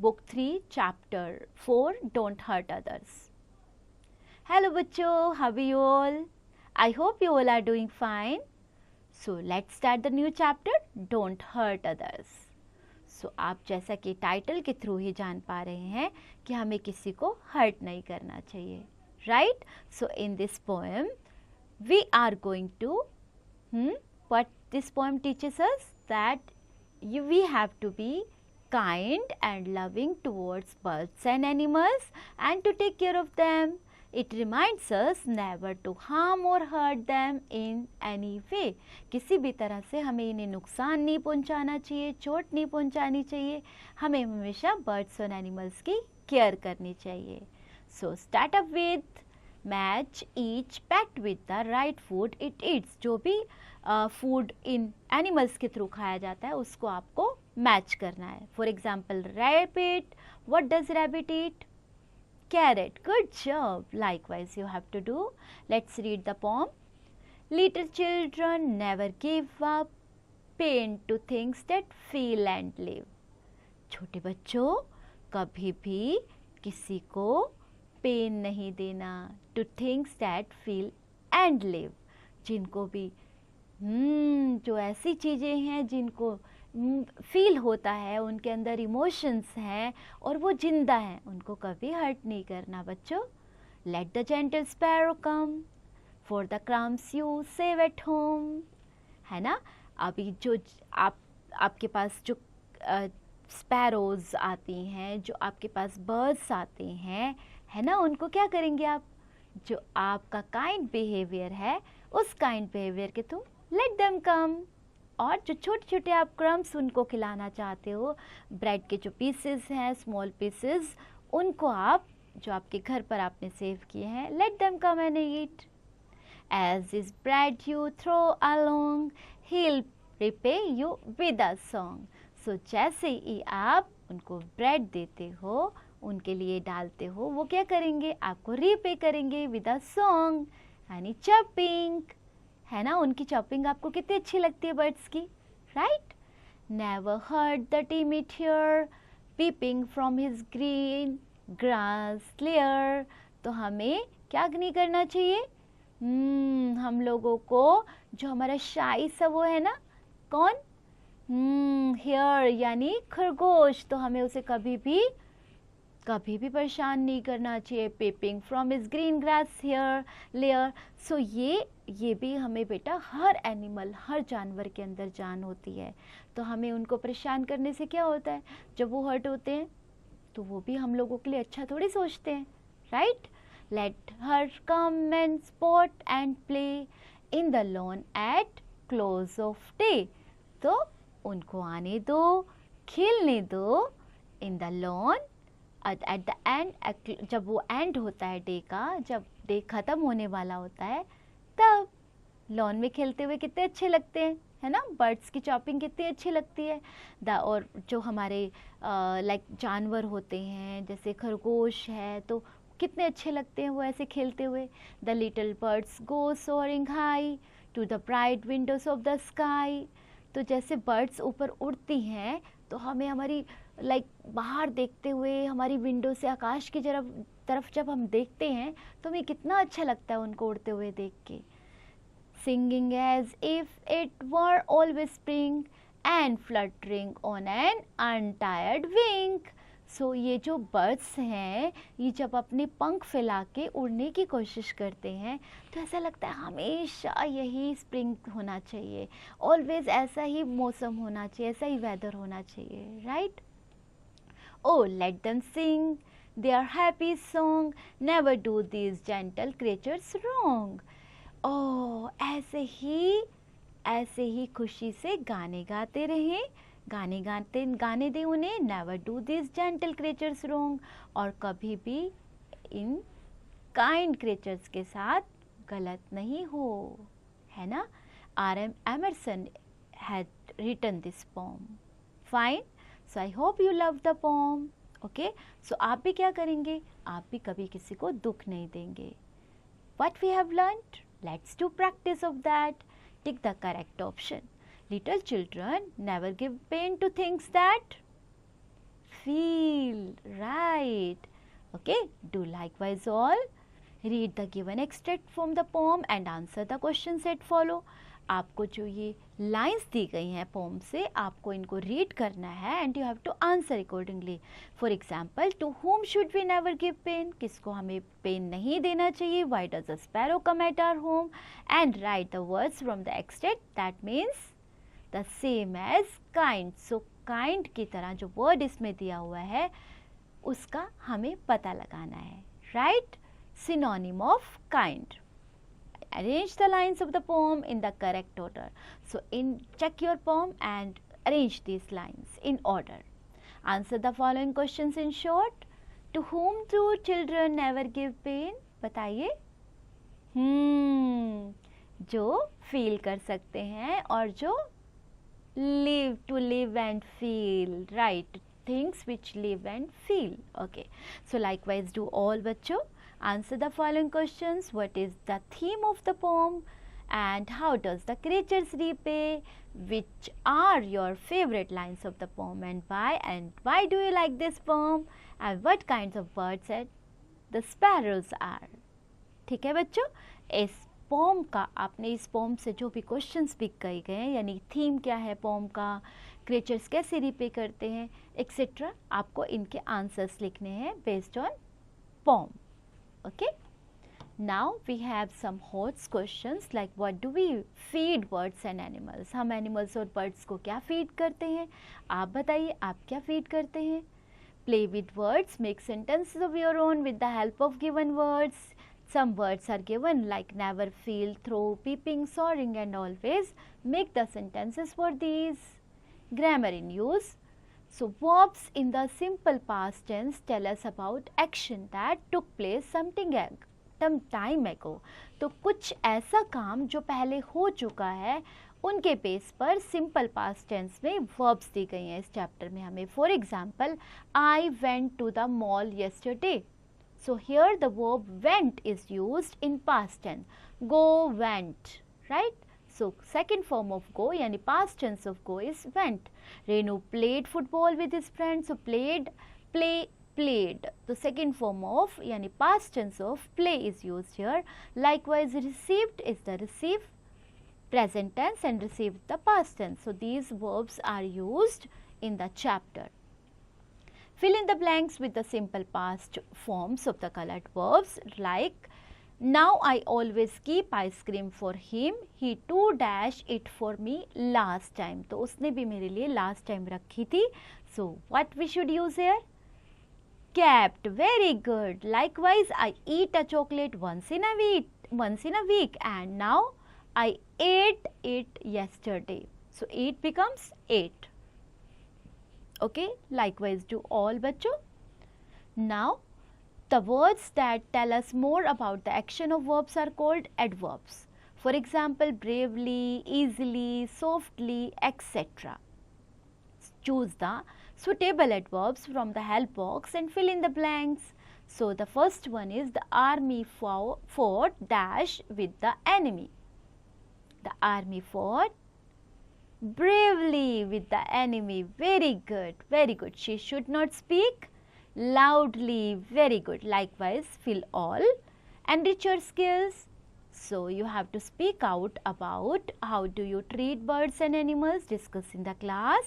Book 3, Chapter 4, Don't Hurt Others. Hello bachcho, how are you all? I hope you all are doing fine. So let's start the new chapter, Don't Hurt Others. So आप जैसा कि title के through ही जान पा रहे हैं कि हमें किसी को हर्ट नहीं करना चाहिए, right? So in this poem we are going to what this poem teaches us, that we have to be kind and loving towards birds and animals and to take care of them. It reminds us never to harm or hurt them in any way. किसी भी तरह से हमें इन्हें नुकसान नहीं पहुंचाना चाहिए, चोट नहीं पहुंचानी चाहिए. हमें हमेशा बर्ड्स और एनिमल्स की केयर करनी चाहिए. So start up with match each packed with the right food it eats. जो भी फूड इन एनिमल्स के थ्रू खाया जाता है उसको आपको मैच करना है. For example rabbit, what does rabbit eat? Carrot. Good job. Likewise you have to do. Let's read the poem. Little children never give up. Pain to things that feel and live. छोटे बच्चों कभी भी किसी को pen नहीं देना. To things that feel and live. जिनको भी जो ऐसी चीज़ें हैं जिनको फील होता है, उनके अंदर इमोशंस हैं और वो जिंदा हैं, उनको कभी हर्ट नहीं करना बच्चों. Let the gentle sparrow come for the crumbs you save at home. है ना. अभी जो आपके पास जो स्पैरोज आती हैं, जो आपके पास बर्ड्स आते हैं, है ना, उनको क्या करेंगे आप? जो आपका काइंड बिहेवियर है उस काइंड बिहेवियर के थ्रू लेट देम कम. और जो छोटे छोटे आप क्रम्स उनको खिलाना चाहते हो, ब्रेड के जो पीसेस हैं, स्मॉल पीसेस, उनको आप जो आपके घर पर आपने सेव किए हैं, let them come and eat. As is bread you throw along he'll repay you with a song. So जैसे ही आप उनको ब्रेड देते हो, उनके लिए डालते हो, वो क्या करेंगे? आपको रीपे करेंगे विद अ सॉन्ग. यानी चॉपिंग. है ना. उनकी चॉपिंग आपको कितनी अच्छी लगती है बर्ड्स की, right? Never hurt the timid hare peeping from his green grass lair. तो हमें क्या नहीं करना चाहिए? हम लोगों को जो हमारा शाई सा वो है ना, कौन? हेयर यानी खरगोश, तो हमें उसे कभी भी परेशान नहीं करना चाहिए. Peeping from is green grass hair layer. So ये भी हमें बेटा, हर एनिमल, हर जानवर के अंदर जान होती है, तो हमें उनको परेशान करने से क्या होता है? जब वो हर्ट होते हैं तो वो भी हम लोगों के लिए अच्छा थोड़ी सोचते हैं, right? Let her come and spot and play in the lawn eight close of day. तो उनको आने दो, खेलने दो in the lawn at the end. जब वो एंड होता है डे का, जब डे ख़त्म होने वाला होता है, तब लॉन में खेलते हुए कितने अच्छे लगते हैं, है ना. बर्ड्स की चॉपिंग कितनी अच्छी लगती है. और जो हमारे लाइक जानवर होते हैं, जैसे खरगोश है, तो कितने अच्छे लगते हैं वो ऐसे खेलते हुए. The little birds go soaring high to the bright windows of the sky. तो जैसे बर्ड्स ऊपर उड़ती हैं तो हमें हमारी बाहर देखते हुए, हमारी विंडो से आकाश की तरफ जब हम देखते हैं तो हमें कितना अच्छा लगता है उनको उड़ते हुए देख के. Singing as if it were always spring and fluttering on an untired wing. So ये जो बर्ड्स हैं, ये जब अपने पंख फैला के उड़ने की कोशिश करते हैं तो ऐसा लगता है हमेशा यही स्प्रिंग होना चाहिए, ऑलवेज ऐसा ही मौसम होना चाहिए, ऐसा ही वेदर होना चाहिए, right? Oh, let them sing their happy song. Never do these gentle creatures wrong. Oh, ऐसे ही खुशी से गाने गाते रहें, गाने दे उन्हें. Never do these gentle creatures wrong. और कभी भी इन kind creatures के साथ गलत नहीं हो, है ना. R.M. Emerson had written this poem. Fine. So I hope you love the poem. Okay? So आप भी क्या करेंगे? आप भी कभी किसी को दुख नहीं देंगे. What we have learned? Let's do practice of that. Tick the correct option. Little children never give pain to things that feel. Right. Okay, do likewise all. Read the given extract from the poem and answer the questions that follow. आपको जो ये lines दी गई हैं pome से, आपको इनको read करना है and you have to answer accordingly. For example, to whom should we never give pain, किसको हमें पेन नहीं देना चाहिए. Why does a sparrow come at our home, and write the words from the extract that means the same as kind. So kind की तरह जो word इसमें दिया हुआ है उसका हमें पता लगाना है. Right, synonym of kind. Arrange the lines of the poem in the correct order. So check your poem and arrange these lines in order. Answer the following questions in short. To whom do children never give pain? बताइए. जो feel कर सकते हैं और जो live, to live and feel. Right, things which live and feel. Okay, so likewise do all बच्चों. Answer the following questions. What is the theme of the poem and how does the creatures repay? Which are your favorite lines of the poem and why do you like this poem? And what kinds of birds the sparrows are? ठीक है बच्चों, इस pome का आपने इस pome से जो भी क्वेश्चंस पिक किए गए हैं, यानी थीम क्या है पोम का, क्रिएचर्स कैसे रिपे करते हैं एक्सेट्रा, आपको इनके आंसर्स लिखने हैं based on poem. Okay, now we have some hot questions like what do we feed birds and animals. हम animals और birds को क्या feed करते हैं, आप बताइए आप क्या feed करते हैं. Play with words, make sentences of your own with the help of given words. Some words are given like never, feel, throw, peeping, soaring and always. Make the sentences for these. Grammar in use. So verbs in the simple past tense tell us about action that took place some time ago. तो कुछ ऐसा काम जो पहले हो चुका है उनके बेस पर सिंपल पास्ट टेंस में verbs दी गई हैं इस चैप्टर में हमें. For example, I went to the mall yesterday. So here the verb went is used in past tense. Go, went. Right? So second form of go यानी past tense of go is went. Renu played football with his friends. So played, play, played. The second form of यानी past tense of play is used here. Likewise received is the receive present tense and received the past tense. So these verbs are used in the chapter. Fill in the blanks with the simple past forms of the colored verbs like now I always keep ice cream for him. He too dash it for me last time. तो उसने भी मेरे लिए last time रखी थी. So what we should use here? Kept. Very good. Likewise, I eat a chocolate once in a week and now I ate it yesterday. So eat becomes ate. Okay. Likewise, do all बच्चों. Now the words that tell us more about the action of verbs are called adverbs. For example, bravely, easily, softly, etc. Choose the suitable adverbs from the help box and fill in the blanks. So the first one is the army fought dash with the enemy. The army fought bravely with the enemy. Very good, very good. She should not speak loudly. Very good. Likewise, fill all. Enrich your skills. So you have to speak out about how do you treat birds and animals, discuss in the class.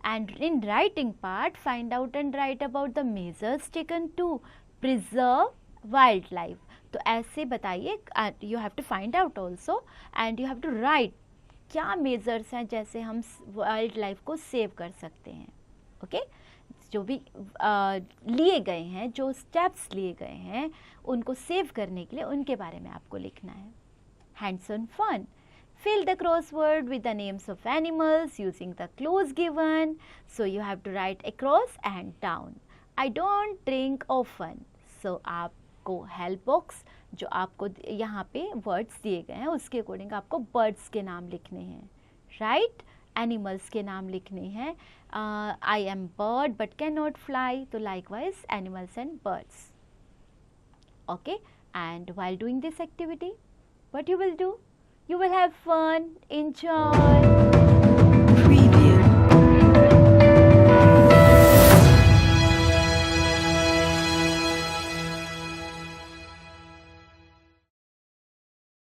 And in writing part, find out and write about the measures taken to preserve wildlife. तो ऐसे बताइए, you have to find out also and you have to write क्या measures हैं जैसे हम wildlife को save कर सकते हैं. Okay? जो भी लिए गए हैं, जो स्टेप्स लिए गए हैं उनको सेव करने के लिए उनके बारे में आपको लिखना है. Hands on fun. Fill the crossword with the names of animals using the clues given. So you have to write across and down. I don't drink often. So आपको help box जो आपको यहाँ पे words दिए गए हैं उसके according आपको birds के नाम लिखने हैं. Right? Animals के नाम लिखने हैं. I am bird but cannot fly. तो likewise animals and birds. Okay? And while doing this activity, what you will do? You will have fun, enjoy.